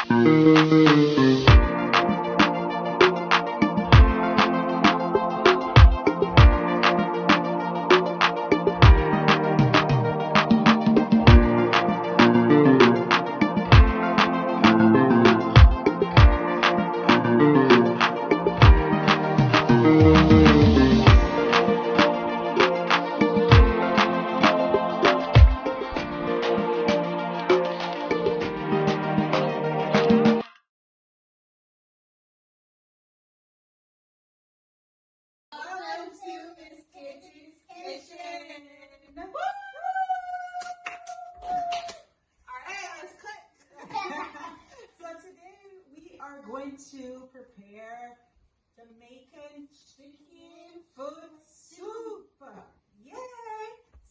Welcome to Miss Kitty's Kitchen. Alright, let's cut. So today we are going to prepare Jamaican chicken foot soup. Yay!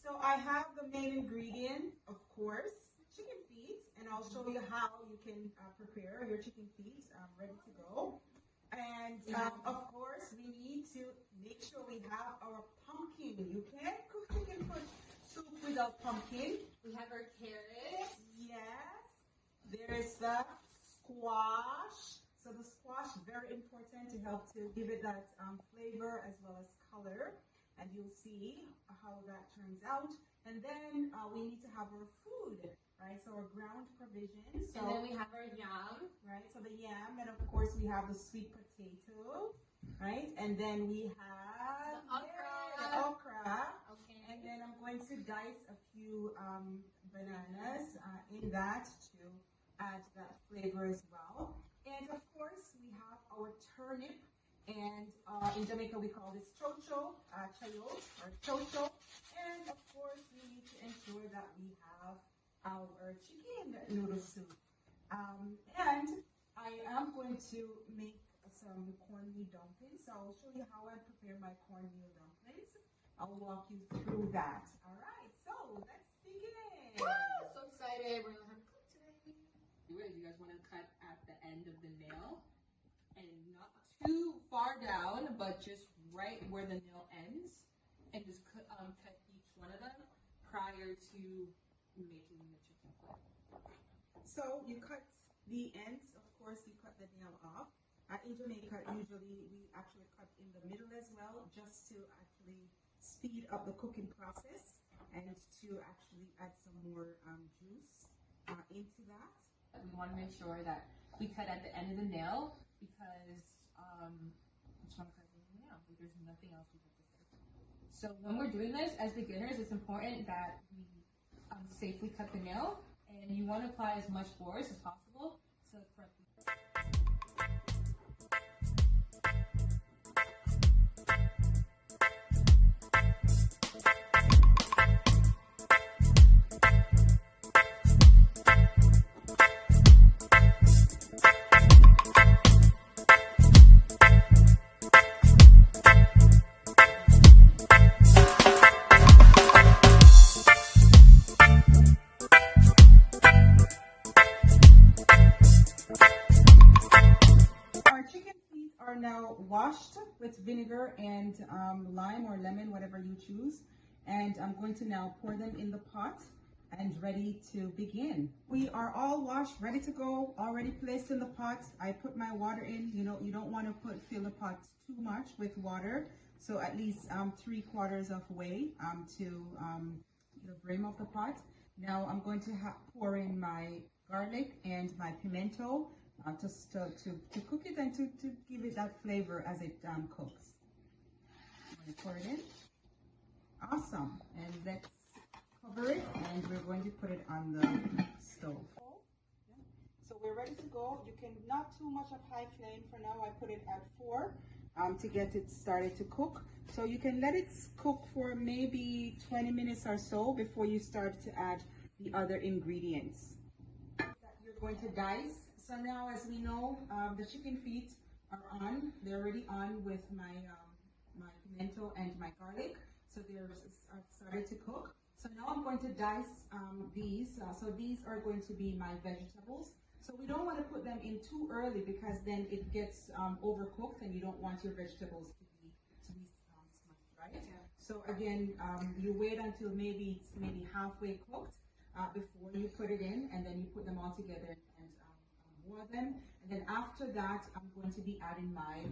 So I have the main ingredient, of course, chicken feet, and I'll show you how you can prepare your chicken feet ready to go. And of course, we need to make sure we have our pumpkin. You can't cook chicken foot soup without pumpkin. We have our carrots. Yes. There's the squash. So the squash is very important to help to give it that flavor as well as color. And you'll see how that turns out. And then we need to have our food, right? So our ground provisions. So, and then we have our yam. Right, so the yam, and of course we have the sweet potato, right? And then we have the okra. Okay. And then I'm going to dice a few bananas in that to add that flavor as well. And of course we have our turnip, and in Jamaica we call this chocho, chayote or chocho. And of course we need to ensure that we have our chicken noodle soup. And I am going to make some cornmeal dumplings. So I'll show you how I prepare my cornmeal dumplings. I'll walk you through that. All right, so let's begin. Woo! So excited. We're going to have a cook today. You guys want to cut at the end of the nail and not too far down, but just right where the nail ends, and just cut each one of them prior to making the chicken foot. So you cut the ends, of course, you cut the nail off. In Jamaica, usually we actually cut in the middle as well, just to actually speed up the cooking process and to actually add some more juice into that. We want to make sure that we cut at the end of the nail because we just want to cut at the end of the nail. There's nothing else we can do. So when we're doing this as beginners, it's important that we safely cut the nail, and you want to apply as much force as possible to the correct. Washed with vinegar and lime or lemon, whatever you choose. And I'm going to now pour them in the pot and ready to begin. We are all washed, ready to go, already placed in the pot. I put my water in. You know, you don't want to fill the pot too much with water. So at least 3/4 of way to the brim of the pot. Now I'm going to pour in my garlic and my pimento. To cook it and to give it that flavor as it cooks. I'm going to pour it in. Awesome. And let's cover it, and we're going to put it on the stove. So we're ready to go. You can not too much of high flame for now. I put it at 4 to get it started to cook. So you can let it cook for maybe 20 minutes or so before you start to add the other ingredients that you're going to dice. So now, as we know, the chicken feet are on. They're already on with my my pimento and my garlic. So they're started to cook. So now I'm going to dice these. So these are going to be my vegetables. So we don't want to put them in too early because then it gets overcooked, and you don't want your vegetables to be smushed, right? Yeah. So again, you wait until maybe halfway cooked before you put it in, and then you put them all together and boil them, and then after that, I'm going to be adding my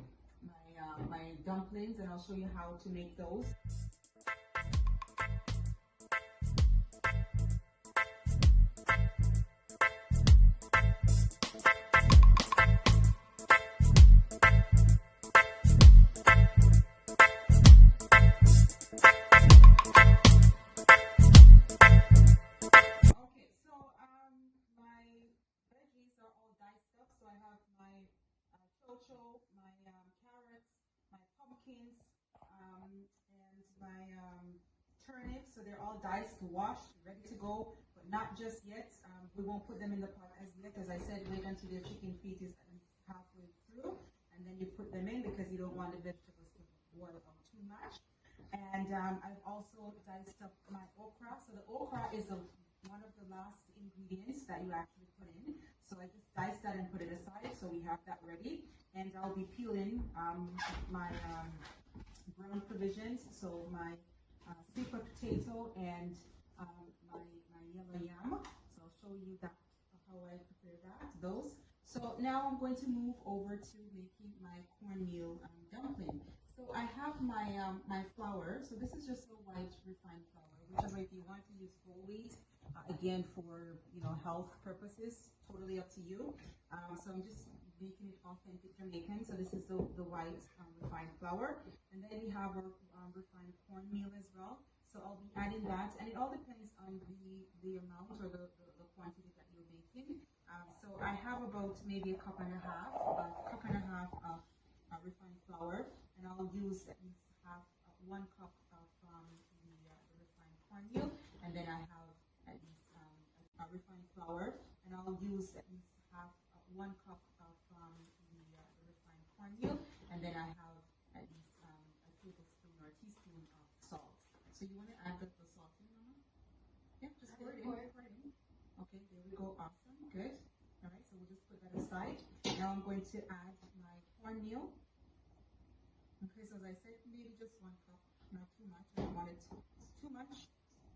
dumplings, and I'll show you how to make those. So I have my chocho, my carrots, my pumpkins, and my turnips. So they're all diced, washed, ready to go, but not just yet. We won't put them in the pot as yet. As I said, wait until your chicken feet is at least halfway through, and then you put them in because you don't want the vegetables to boil up too much. And I've also diced up my okra. So the okra is one of the last ingredients that you actually put in. So I just diced that and put it aside, so we have that ready. And I'll be peeling my brown provisions, so my sweet potato and my yellow yam. So I'll show you that how I prepare those. So now I'm going to move over to making my cornmeal dumpling. So I have my my flour. So this is just a white refined flour, whichever if you want to use whole wheat. Again, for health purposes, totally up to you. So I'm just making it authentic Jamaican. So this is the white refined flour, and then we have our refined cornmeal as well. So I'll be adding that, and it all depends on the amount or the quantity that you're making. So I have about maybe a cup and a half of refined flour, and I'll use at least half 1 cup of the refined cornmeal, and then I have at least refined flour, and I'll use at least half 1 cup of the refined cornmeal, and then I have at least a tablespoon or a teaspoon of salt. So you want to add the salt in, Mama? Yeah, just pour it in. Okay, there we go. Awesome. Good. All right, so we'll just put that aside. Now I'm going to add my cornmeal. Okay, so as I said, maybe just 1 cup, not too much. I don't want it too much.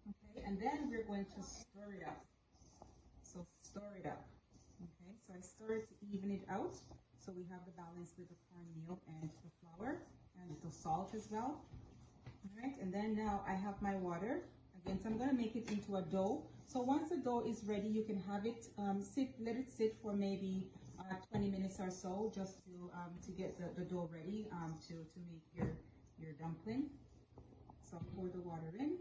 Okay, and then we're going to stir it up. So stir it up. Okay, so I stir it to even it out. So we have the balance with the cornmeal and the flour and the salt as well. All right, and then now I have my water. Again, so I'm going to make it into a dough. So once the dough is ready, you can have it let it sit for maybe 20 minutes or so, just to get the dough ready to make your dumpling. So pour the water in,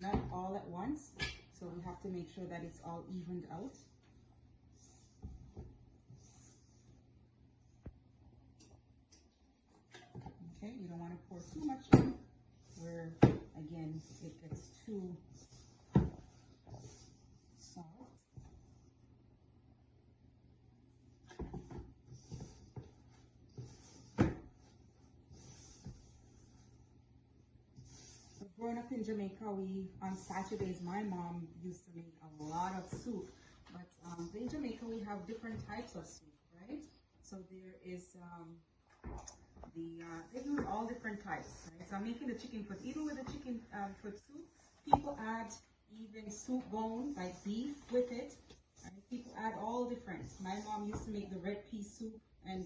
not all at once. So we have to make sure that it's all evened out. Okay, you don't want to pour too much in, where again it gets too soft. Growing up in Jamaica, on Saturdays, my mom used to make a lot of soup. But in Jamaica, we have different types of soup, right? So there is they do all different types, right? So I'm making the chicken foot. Even with the chicken foot soup, people add even soup bone, like beef, with it. Right? People add all different. My mom used to make the red pea soup, and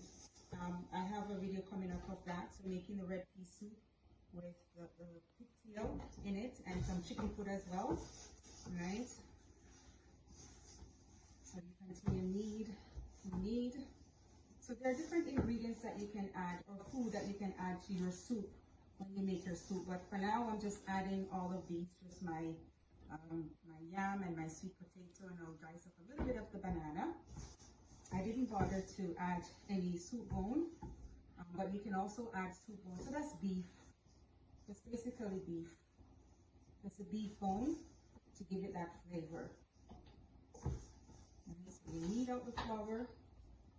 I have a video coming up of that. So making the red pea soup with the pigtail in it and some chicken foot as well, right? So you can see you need. So there are different ingredients that you can add, or food that you can add to your soup when you make your soup. But for now, I'm just adding all of these, just my my yam and my sweet potato, and I'll dice up a little bit of the banana. I didn't bother to add any soup bone, but you can also add soup bone. So that's beef. It's basically beef. It's a beef bone to give it that flavor. And so we knead out the flour,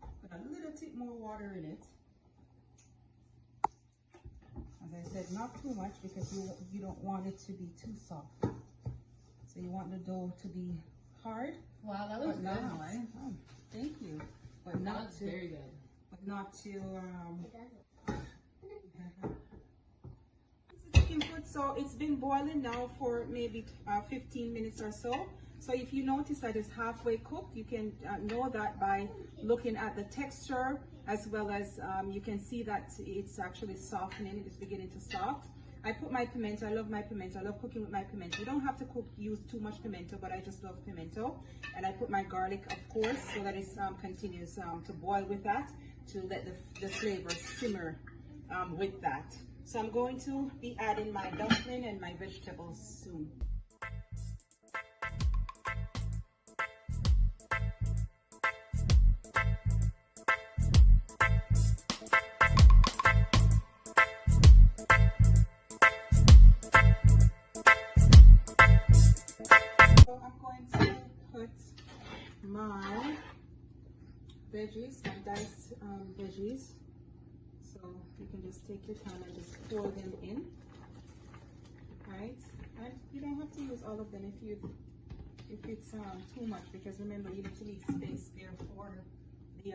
put a little bit more water in it. As I said, not too much because you don't want it to be too soft. So you want the dough to be hard. Wow, that was good, Mike. Oh, thank you. But not too, very good. But not too chicken foot. So it's been boiling now for maybe 15 minutes or so. So if you notice that it's halfway cooked, you can know that by looking at the texture, as well as you can see that it's actually softening, it's beginning to soft. I put my pimento, I love my pimento, I love cooking with my pimento. You don't have to use too much pimento, but I just love pimento. And I put my garlic, of course, so that it continues to boil with that, to let the flavor simmer with that. So I'm going to be adding my dumpling and my vegetables soon. So I'm going to put my veggies, my diced veggies. So you can just take your time and just pour them in, right? And you don't have to use all of them if it's too much, because remember, you need to leave space there for the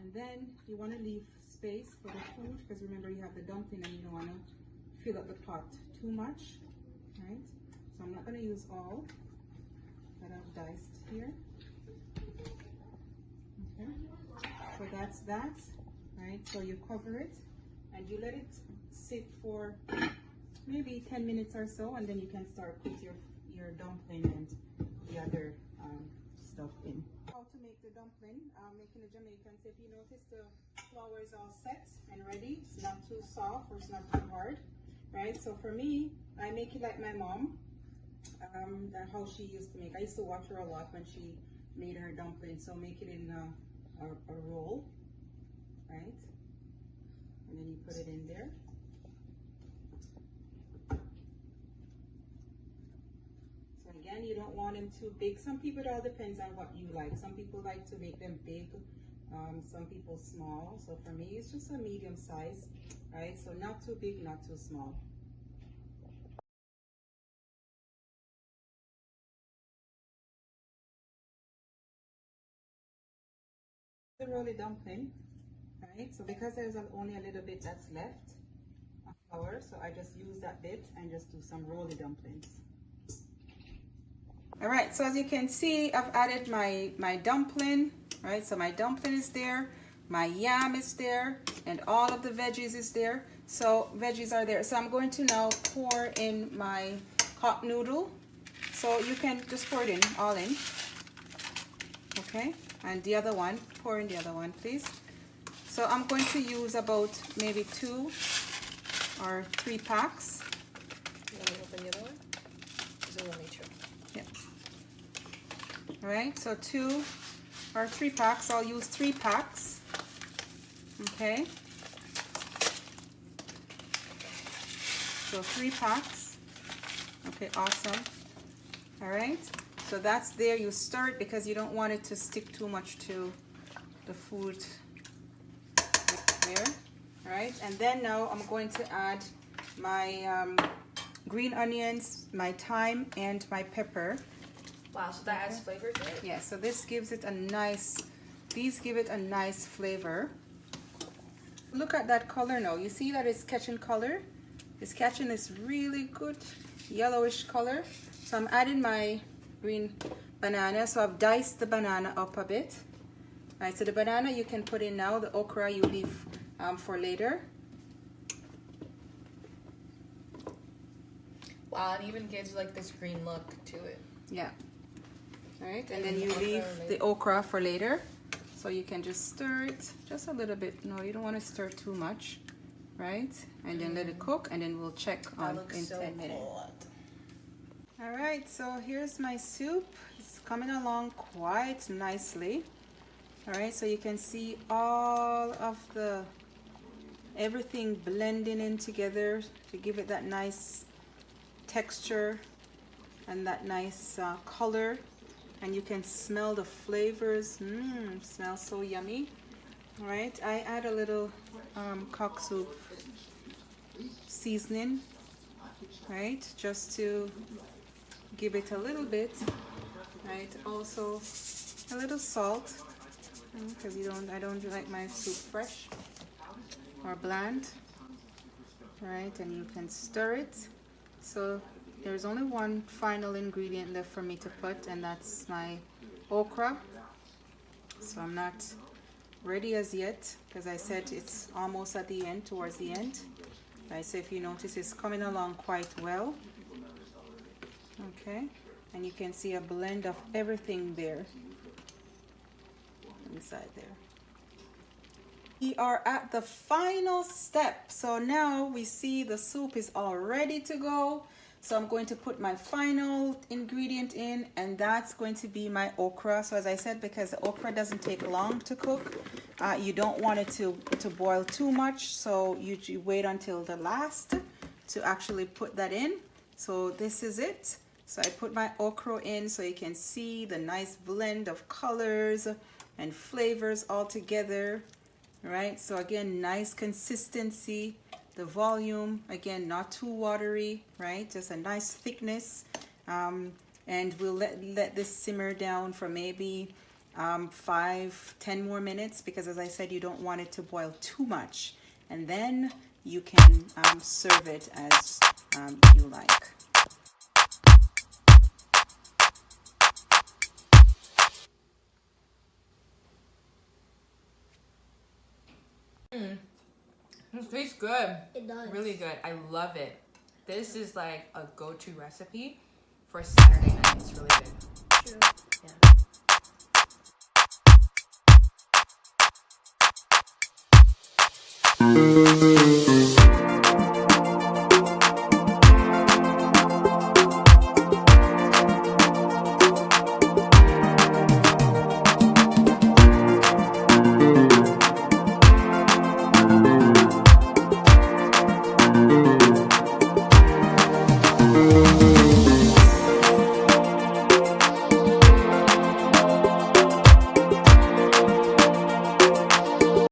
and then you want to leave space for the food, because remember, you have the dumpling and you don't want to fill up the pot too much, right? So I'm not going to use all that I've diced here. Okay, so that's that. Right, so you cover it and you let it sit for maybe 10 minutes or so, and then you can start with your dumpling and the other stuff in. How to make the dumpling, making the Jamaicans. If you notice, the flour is all set and ready. It's not too soft or it's not too hard, right? So for me, I make it like my mom, how she used to make. I used to watch her a lot when she made her dumpling. So make it in a roll. Right, and then you put it in there. So again, you don't want them too big. Some people, it all depends on what you like. Some people like to make them big, some people small. So for me, it's just a medium size, right? So not too big, not too small. The roly dumpling. Right, so because there's only a little bit that's left of flour, so I just use that bit and just do some roly dumplings. All right, so as you can see, I've added my dumpling, right? So my dumpling is there, my yam is there, and all of the veggies is there. So veggies are there. So I'm going to now pour in my hot noodle. So you can just pour it in, all in. Okay, and the other one, pour in the other one, please. So I'm going to use about maybe 2 or 3 packs. You want to open the other one? Is it only 2? Yeah. All right, so 2 or 3 packs. I'll use 3 packs. Okay. So 3 packs. Okay, awesome. All right. So that's there. You stir it because you don't want it to stick too much to the food. There, right? And then now I'm going to add my green onions, my thyme, and my pepper. Wow, so that adds flavor to it? Yeah, so this gives it a nice, these give it a nice flavor. Look at that color now. You see that it's catching color? It's catching this really good yellowish color. So I'm adding my green banana. So I've diced the banana up a bit. Right, so the banana you can put in now. The okra you leave for later. Wow, it even gives like this green look to it. Yeah. All right, and then you leave the okra for later. So you can just stir it just a little bit. No, you don't want to stir too much, right? And then let it cook, and then we'll check on in 10 minutes. All right, so here's my soup. It's coming along quite nicely. All right, so you can see all of the everything blending in together to give it that nice texture and that nice color. And you can smell the flavors. Smells so yummy. All right, I add a little cock soup seasoning, right, just to give it a little bit, right? Also a little salt, because I don't like my soup fresh or bland, right? And you can stir it. So there's only one final ingredient left for me to put, and that's my okra. So I'm not ready as yet, because I said it's almost at the end, towards the end. Right, so if you notice, it's coming along quite well. Okay, and you can see a blend of everything there inside there. We are at the final step. So now we see the soup is all ready to go. So I'm going to put my final ingredient in, and that's going to be my okra. So as I said, because the okra doesn't take long to cook, you don't want it to boil too much. So you wait until the last to actually put that in. So this is it. So I put my okra in so you can see the nice blend of colors and flavors all together. Right, so again, nice consistency, the volume, again, not too watery, right, just a nice thickness. And we'll let this simmer down for maybe 5-10 more minutes, because as I said, you don't want it to boil too much. And then you can serve it as you like. This tastes good. It does. Really good. I love it. This is like a go-to recipe for Saturday night. It's really good. True. Yeah.